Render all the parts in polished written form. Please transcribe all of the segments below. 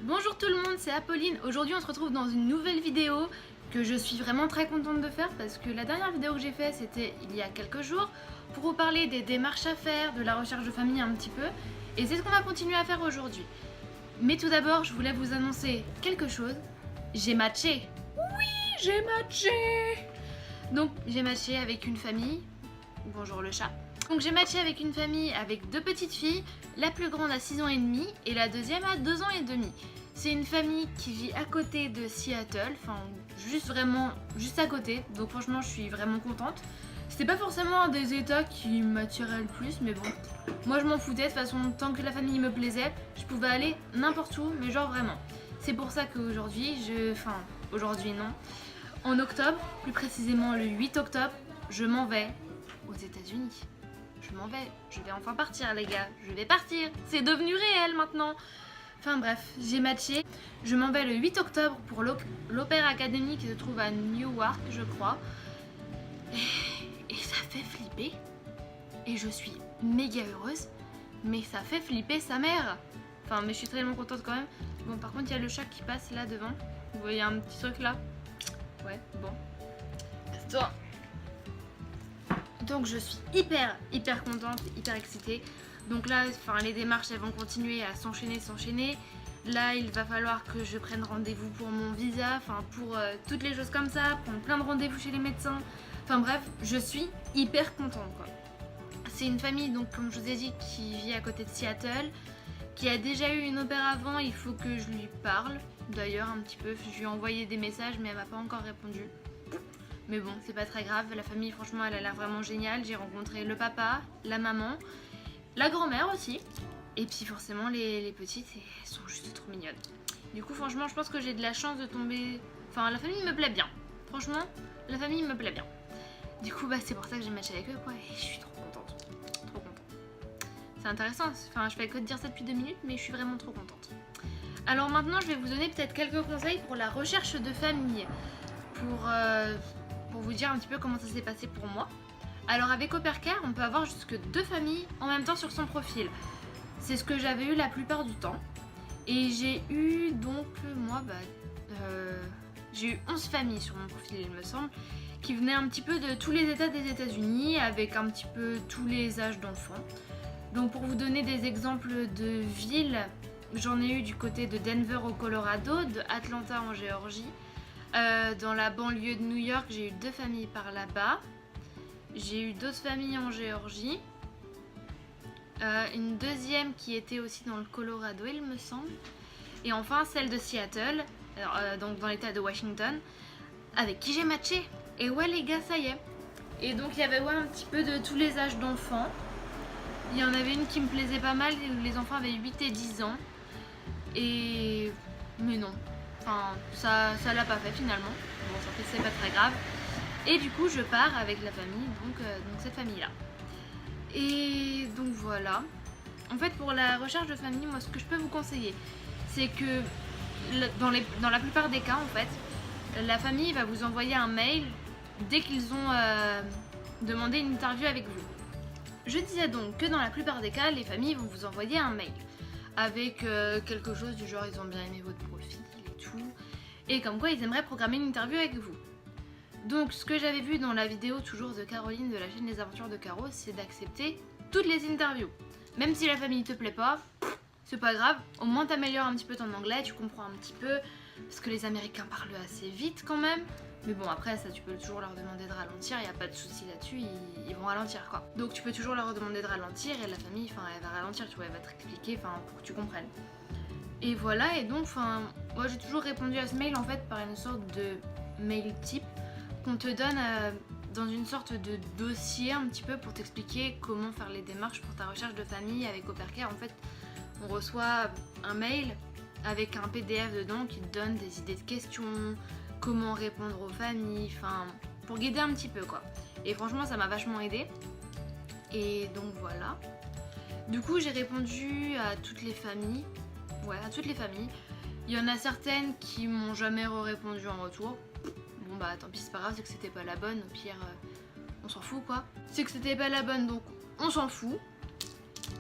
Bonjour tout le monde, c'est Apolline. Aujourd'hui on se retrouve dans une nouvelle vidéo que je suis vraiment très contente de faire parce que la dernière vidéo que j'ai faite c'était il y a quelques jours pour vous parler des démarches à faire, de la recherche de famille un petit peu, et c'est ce qu'on va continuer à faire aujourd'hui. Mais tout d'abord je voulais vous annoncer quelque chose. J'ai matché. Oui, j'ai matché. Donc j'ai matché avec une famille. Bonjour le chat. Donc j'ai matché avec une famille avec deux petites filles. La plus grande a 6 ans et demi et la deuxième a 2 ans et demi. C'est une famille qui vit à côté de Seattle, enfin juste à côté, donc franchement je suis vraiment contente. C'était pas forcément un des états qui m'attiraient le plus, mais bon, moi je m'en foutais, de toute façon tant que la famille me plaisait, je pouvais aller n'importe où, mais genre vraiment. C'est pour ça qu'aujourd'hui, aujourd'hui non, en octobre, plus précisément le 8 octobre, je m'en vais aux États-Unis. Je vais enfin partir les gars, je vais partir, c'est devenu réel maintenant. Enfin bref, j'ai matché, je m'en vais le 8 octobre pour l'Opéra Academy qui se trouve à Newark je crois. Et ça fait flipper, et je suis méga heureuse, mais ça fait flipper sa mère. Enfin mais je suis tellement contente quand même. Bon par contre il y a le chat qui passe là devant, vous voyez un petit truc là. Ouais bon, toi. Donc je suis hyper contente, hyper excitée. Donc là, les démarches elles vont continuer à s'enchaîner. Là, il va falloir que je prenne rendez-vous pour mon visa, pour toutes les choses comme ça, prendre plein de rendez-vous chez les médecins. Enfin bref, je suis hyper contente quoi. C'est une famille, donc comme je vous ai dit, qui vit à côté de Seattle, qui a déjà eu une opéra avant. Il faut que je lui parle, d'ailleurs un petit peu. Je lui ai envoyé des messages, mais elle m'a pas encore répondu. Mais bon, c'est pas très grave, la famille franchement elle a l'air vraiment géniale. J'ai rencontré le papa, la maman, la grand-mère aussi. Et puis forcément les petites, elles sont juste trop mignonnes. Du coup franchement je pense que j'ai de la chance de tomber... Enfin la famille me plaît bien. Franchement, la famille me plaît bien. Du coup c'est pour ça que j'ai matché avec eux quoi. Et je suis trop contente. Trop contente. C'est intéressant, je fais que de dire ça depuis 2 minutes, mais je suis vraiment trop contente. Alors maintenant je vais vous donner peut-être quelques conseils pour la recherche de famille. Pour vous dire un petit peu comment ça s'est passé pour moi. Alors avec Au-Pair-Care, on peut avoir jusque 2 familles en même temps sur son profil. C'est ce que j'avais eu la plupart du temps. Et j'ai eu donc, j'ai eu 11 familles sur mon profil il me semble, qui venaient un petit peu de tous les états des États-Unis, avec un petit peu tous les âges d'enfants. Donc pour vous donner des exemples de villes, j'en ai eu du côté de Denver au Colorado, de Atlanta en Géorgie. Dans la banlieue de New York, j'ai eu 2 familles par là-bas. J'ai eu d'autres familles en Géorgie. Une deuxième qui était aussi dans le Colorado, il me semble. Et enfin celle de Seattle, donc dans l'état de Washington, avec qui j'ai matché. Et ouais les gars, ça y est. Et donc il y avait un petit peu de tous les âges d'enfants. Il y en avait une qui me plaisait pas mal, où les enfants avaient 8 et 10 ans. Mais non. Ça l'a pas fait finalement. Bon, c'est pas très grave. Et du coup, je pars avec la famille, donc cette famille-là. Et donc voilà. En fait, pour la recherche de famille, moi, ce que je peux vous conseiller, c'est que dans la plupart des cas, en fait, la famille va vous envoyer un mail dès qu'ils ont demandé une interview avec vous. Je disais donc que dans la plupart des cas, les familles vont vous envoyer un mail avec quelque chose du genre ils ont bien aimé votre profil et tout, et comme quoi ils aimeraient programmer une interview avec vous. Donc ce que j'avais vu dans la vidéo toujours de Caroline de la chaîne Les Aventures de Caro, c'est d'accepter toutes les interviews. Même si la famille te plaît pas, c'est pas grave, au moins t'améliores un petit peu ton anglais, tu comprends un petit peu, parce que les Américains parlent assez vite quand même. Mais bon après ça tu peux toujours leur demander de ralentir, il n'y a pas de souci là-dessus, ils vont ralentir quoi. Donc tu peux toujours leur demander de ralentir et la famille elle va ralentir, tu vois, elle va te expliquer pour que tu comprennes. Et voilà, et donc moi j'ai toujours répondu à ce mail en fait par une sorte de mail type qu'on te donne dans une sorte de dossier un petit peu pour t'expliquer comment faire les démarches pour ta recherche de famille avec Au-Pair-Care. En fait on reçoit un mail avec un PDF dedans qui te donne des idées de questions, comment répondre aux familles, pour guider un petit peu quoi. Et franchement ça m'a vachement aidé. Et donc voilà. Du coup j'ai répondu à toutes les familles. Ouais, à toutes les familles. Il y en a certaines qui m'ont jamais répondu en retour. Bon tant pis, c'est pas grave, c'est que c'était pas la bonne, au pire on s'en fout quoi. C'est que c'était pas la bonne donc on s'en fout.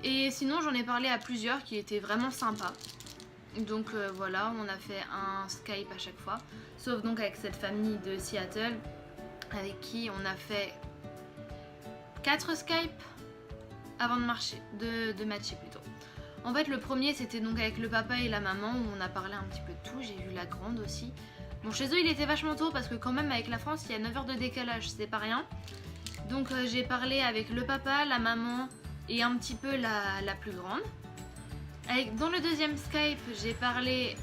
Et sinon j'en ai parlé à plusieurs qui étaient vraiment sympas. Donc voilà, on a fait un Skype à chaque fois. Sauf donc avec cette famille de Seattle, avec qui on a fait 4 Skype avant de matcher plutôt. En fait, le premier c'était donc avec le papa et la maman où on a parlé un petit peu de tout. J'ai vu la grande aussi. Bon, chez eux il était vachement tôt parce que quand même avec la France il y a 9 heures de décalage, c'est pas rien. Donc j'ai parlé avec le papa, la maman et un petit peu la plus grande. Dans le deuxième Skype, j'ai parlé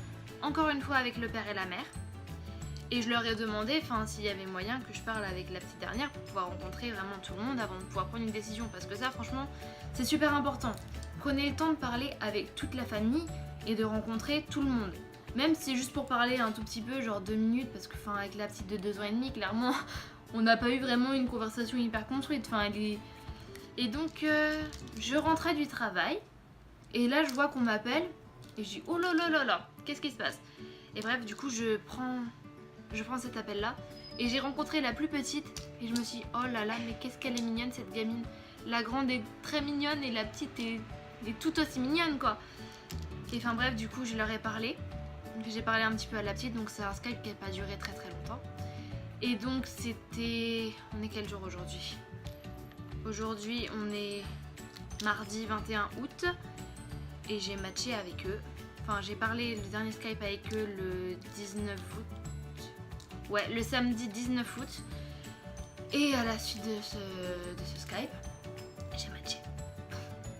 encore une fois avec le père et la mère. Et je leur ai demandé s'il y avait moyen que je parle avec la petite dernière pour pouvoir rencontrer vraiment tout le monde avant de pouvoir prendre une décision. Parce que ça, franchement, c'est super important. Prenez le temps de parler avec toute la famille et de rencontrer tout le monde. Même si c'est juste pour parler un tout petit peu, genre 2 minutes, parce que avec la petite de 2 ans et demi, clairement, on n'a pas eu vraiment une conversation hyper construite. Et donc, je rentrais du travail. Et là, je vois qu'on m'appelle. Et je dis, oh là là là là, qu'est-ce qui se passe? Et bref, du coup, je prends cet appel-là. Et j'ai rencontré la plus petite. Et je me suis dit, oh là là, mais qu'est-ce qu'elle est mignonne, cette gamine. La grande est très mignonne et la petite est tout aussi mignonne, quoi. Et bref, du coup, je leur ai parlé. Donc, j'ai parlé un petit peu à la petite. Donc, c'est un Skype qui n'a pas duré très très longtemps. Et donc, c'était... On est quel jour aujourd'hui? Aujourd'hui, on est mardi 21 août. Et j'ai matché avec eux. J'ai parlé le dernier Skype avec eux le 19 août. Ouais, le samedi 19 août. Et à la suite de ce Skype, j'ai matché.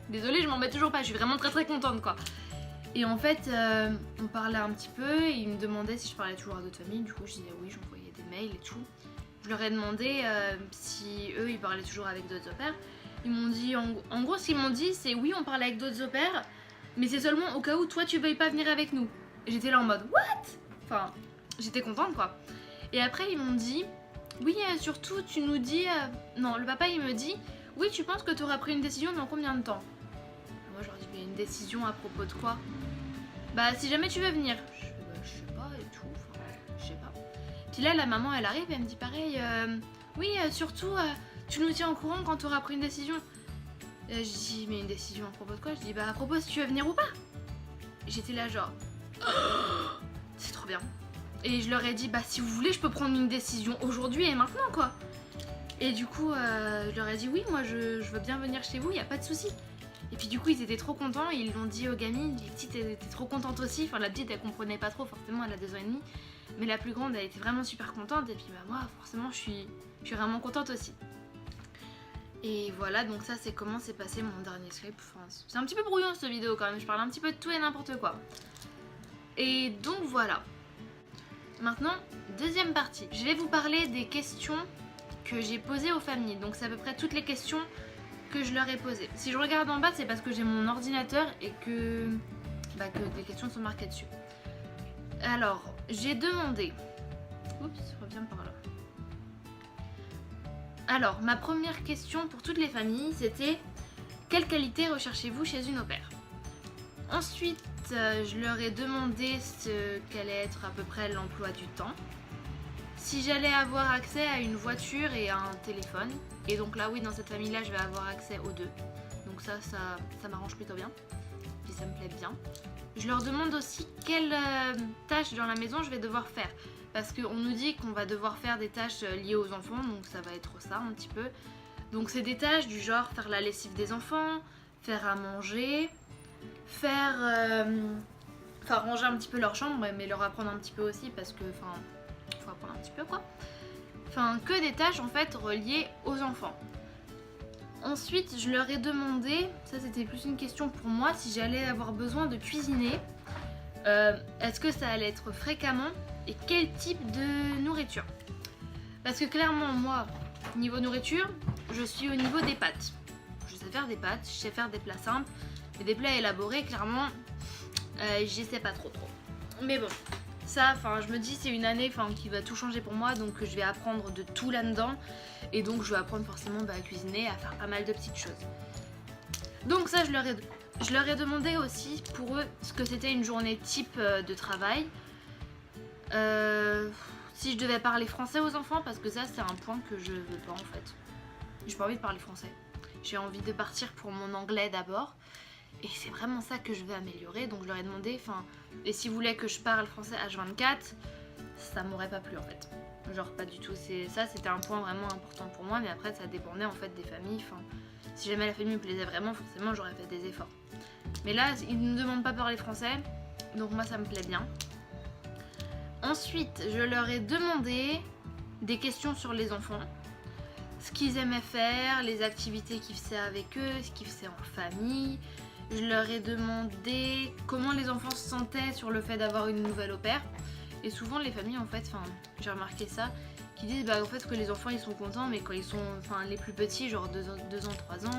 Désolée, je m'en mets toujours pas, je suis vraiment très très contente, quoi. Et en fait, on parlait un petit peu et ils me demandaient si je parlais toujours à d'autres familles. Du coup, je disais oui, j'envoyais des mails et tout. Je leur ai demandé si eux, ils parlaient toujours avec d'autres au-pairs. Ils m'ont dit, en gros, ce qu'ils m'ont dit, c'est oui, on parlait avec d'autres au-pairs, mais c'est seulement au cas où toi, tu veuilles pas venir avec nous. Et j'étais là en mode, what? J'étais contente, quoi. Et après, ils m'ont dit, oui, surtout, tu nous dis... Non, le papa, il me dit, oui, tu penses que tu auras pris une décision dans combien de temps? Moi, je leur dis, mais une décision à propos de quoi? Bah, si jamais tu veux venir. Je sais pas et tout, je sais pas. Puis là, la maman, elle arrive et elle me dit pareil, oui, surtout, tu nous tiens au courant quand tu auras pris une décision. Je dis, mais une décision à propos de quoi? Je dis, bah, à propos si tu veux venir ou pas. J'étais là, genre, c'est trop bien. Et je leur ai dit, bah, si vous voulez, je peux prendre une décision aujourd'hui et maintenant, quoi. Et du coup, je leur ai dit, oui, moi, je veux bien venir chez vous, y a pas de souci. Et puis du coup, ils étaient trop contents, ils l'ont dit aux gamines, les petites étaient trop contentes aussi. La petite, elle comprenait pas trop, forcément, elle a 2 ans et demi. Mais la plus grande, elle était vraiment super contente. Et puis bah, moi, forcément, je suis vraiment contente aussi. Et voilà, donc ça, c'est comment s'est passé mon dernier Skype. C'est un petit peu brouillon cette vidéo quand même, je parle un petit peu de tout et n'importe quoi. Et donc voilà. Maintenant, deuxième partie. Je vais vous parler des questions que j'ai posées aux familles. Donc c'est à peu près toutes les questions que je leur ai posées. Si je regarde en bas, c'est parce que j'ai mon ordinateur et que des questions sont marquées dessus. Alors, j'ai demandé... Oups, reviens par là. Alors, ma première question pour toutes les familles, c'était quelle qualité recherchez-vous chez une au-pair? Ensuite, je leur ai demandé ce qu'allait être à peu près l'emploi du temps. Si j'allais avoir accès à une voiture et à un téléphone. Et donc là, oui, dans cette famille-là, je vais avoir accès aux deux. Donc ça m'arrange plutôt bien. Puis ça me plaît bien. Je leur demande aussi quelles tâches dans la maison je vais devoir faire. Parce qu'on nous dit qu'on va devoir faire des tâches liées aux enfants, donc ça va être ça un petit peu. Donc c'est des tâches du genre faire la lessive des enfants, faire à manger, ranger un petit peu leur chambre, mais leur apprendre un petit peu aussi parce que, faut apprendre un petit peu quoi. Que des tâches en fait reliées aux enfants. Ensuite, je leur ai demandé, ça c'était plus une question pour moi, si j'allais avoir besoin de cuisiner. Est-ce que ça allait être fréquemment et quel type de nourriture? Parce que clairement, moi, niveau nourriture, je suis au niveau des pâtes. Je sais faire des pâtes, je sais faire des plats simples, mais des plats élaborés, clairement, j'y sais pas trop. Mais bon, ça, je me dis c'est une année qui va tout changer pour moi, donc je vais apprendre de tout là-dedans. Et donc je vais apprendre forcément à cuisiner, à faire pas mal de petites choses. Donc ça, je leur ai demandé aussi pour eux ce que c'était une journée type de travail. Si je devais parler français aux enfants, parce que ça c'est un point que je veux pas en fait. J'ai pas envie de parler français. J'ai envie de partir pour mon anglais d'abord. Et c'est vraiment ça que je vais améliorer. Donc je leur ai demandé, et s'ils voulaient que je parle français H24, ça m'aurait pas plu en fait. Genre pas du tout. Ça c'était un point vraiment important pour moi, mais après ça dépendait en fait des familles. Si jamais la famille me plaisait vraiment, forcément j'aurais fait des efforts. Mais là, ils ne me demandent pas parler français, donc moi ça me plaît bien. Ensuite, je leur ai demandé des questions sur les enfants. Ce qu'ils aimaient faire, les activités qu'ils faisaient avec eux, ce qu'ils faisaient en famille. Je leur ai demandé comment les enfants se sentaient sur le fait d'avoir une nouvelle au pair. Et souvent les familles en fait, j'ai remarqué ça, qui disent en fait que les enfants ils sont contents, mais quand ils sont les plus petits, genre 2 ans, 3 ans,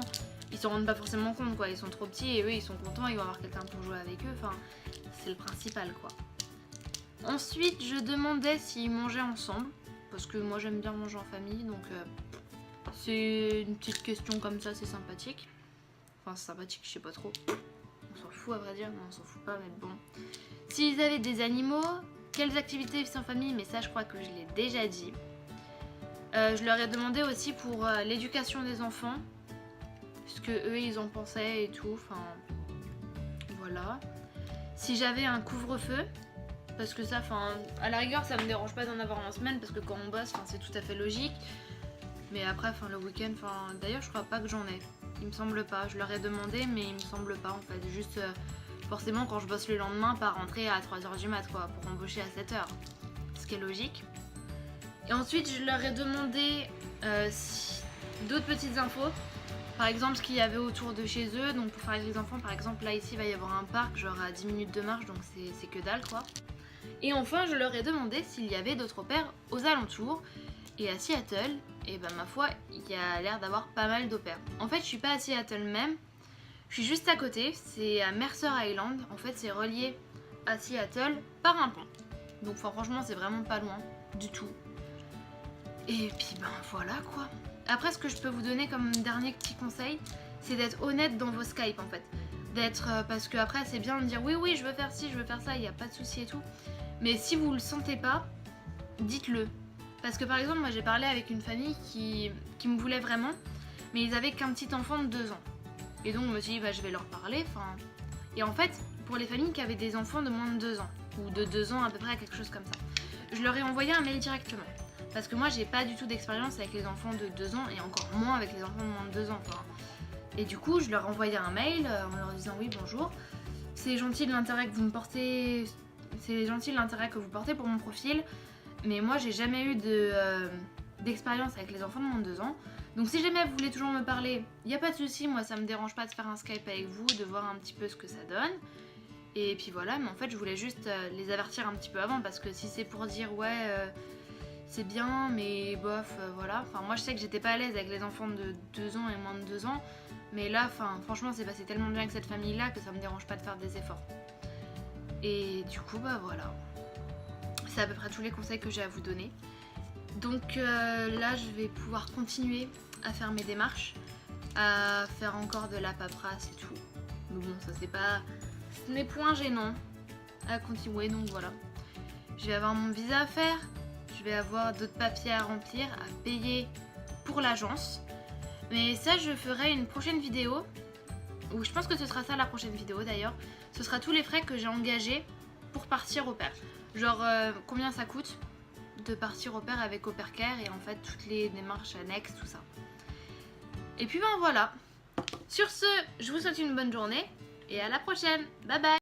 ils s'en rendent pas forcément compte quoi, ils sont trop petits et eux ils sont contents, ils vont avoir quelqu'un pour jouer avec eux, c'est le principal quoi. Ensuite je demandais s'ils mangeaient ensemble, parce que moi j'aime bien manger en famille, donc c'est une petite question comme ça, c'est sympathique. Enfin c'est sympathique, je sais pas trop, on s'en fout à vrai dire, non on s'en fout pas mais bon. S'ils avaient des animaux, quelles activités ils faisaient en famille, mais ça je crois que je l'ai déjà dit. Je leur ai demandé aussi pour l'éducation des enfants, ce que eux ils en pensaient et tout, voilà. Si j'avais un couvre-feu, parce que ça, à la rigueur ça me dérange pas d'en avoir en semaine, parce que quand on bosse, c'est tout à fait logique. Mais après, le week-end, d'ailleurs je crois pas que j'en ai, il me semble pas, je leur ai demandé mais il me semble pas en fait, juste... forcément quand je bosse le lendemain, pas rentrer à 3h du mat quoi, pour embaucher à 7h, ce qui est logique. Et ensuite je leur ai demandé d'autres petites infos, par exemple ce qu'il y avait autour de chez eux, donc pour faire avec les enfants, par exemple là ici il va y avoir un parc genre à 10 minutes de marche, donc c'est que dalle quoi. Et enfin je leur ai demandé s'il y avait d'autres au-pairs aux alentours, et à Seattle, et ma foi il y a l'air d'avoir pas mal d'au-pairs. En fait je suis pas à Seattle même, je suis juste à côté, c'est à Mercer Island, en fait c'est relié à Seattle par un pont. Donc franchement c'est vraiment pas loin du tout. Et puis voilà quoi. Après ce que je peux vous donner comme dernier petit conseil, c'est d'être honnête dans vos Skype en fait. Parce que après c'est bien de dire oui je veux faire ci, je veux faire ça, il n'y a pas de souci et tout. Mais si vous le sentez pas, dites-le. Parce que par exemple moi j'ai parlé avec une famille qui me voulait vraiment, mais ils avaient qu'un petit enfant de 2 ans. Et donc je me suis dit je vais leur parler, Et en fait, pour les familles qui avaient des enfants de moins de 2 ans, ou de 2 ans à peu près, quelque chose comme ça, je leur ai envoyé un mail directement. Parce que moi j'ai pas du tout d'expérience avec les enfants de 2 ans, et encore moins avec les enfants de moins de 2 ans. Et du coup je leur ai envoyé un mail en leur disant oui bonjour, c'est gentil de l'intérêt que vous me portez, c'est gentil l'intérêt que vous portez pour mon profil, mais moi j'ai jamais eu d'expérience avec les enfants de moins de 2 ans. Donc si jamais vous voulez toujours me parler, il n'y a pas de souci, moi ça me dérange pas de faire un Skype avec vous, de voir un petit peu ce que ça donne. Et puis voilà, mais en fait je voulais juste les avertir un petit peu avant, parce que si c'est pour dire c'est bien mais bof, voilà. Moi je sais que j'étais pas à l'aise avec les enfants de 2 ans et moins de 2 ans, mais là franchement c'est passé tellement bien avec cette famille là que ça me dérange pas de faire des efforts. Et du coup voilà, c'est à peu près tous les conseils que j'ai à vous donner. Donc là je vais pouvoir continuer à faire mes démarches, à faire encore de la paperasse et tout. Mais bon ça ce n'est point gênant à continuer, donc voilà. Je vais avoir mon visa à faire, je vais avoir d'autres papiers à remplir, à payer pour l'agence. Mais ça je ferai une prochaine vidéo, ou je pense que ce sera ça la prochaine vidéo d'ailleurs. Ce sera tous les frais que j'ai engagés pour partir au pair. Genre combien ça coûte de partir au pair avec Au Pair Care, et en fait toutes les démarches annexes, tout ça. Et puis voilà. Sur ce, je vous souhaite une bonne journée et à la prochaine. Bye bye.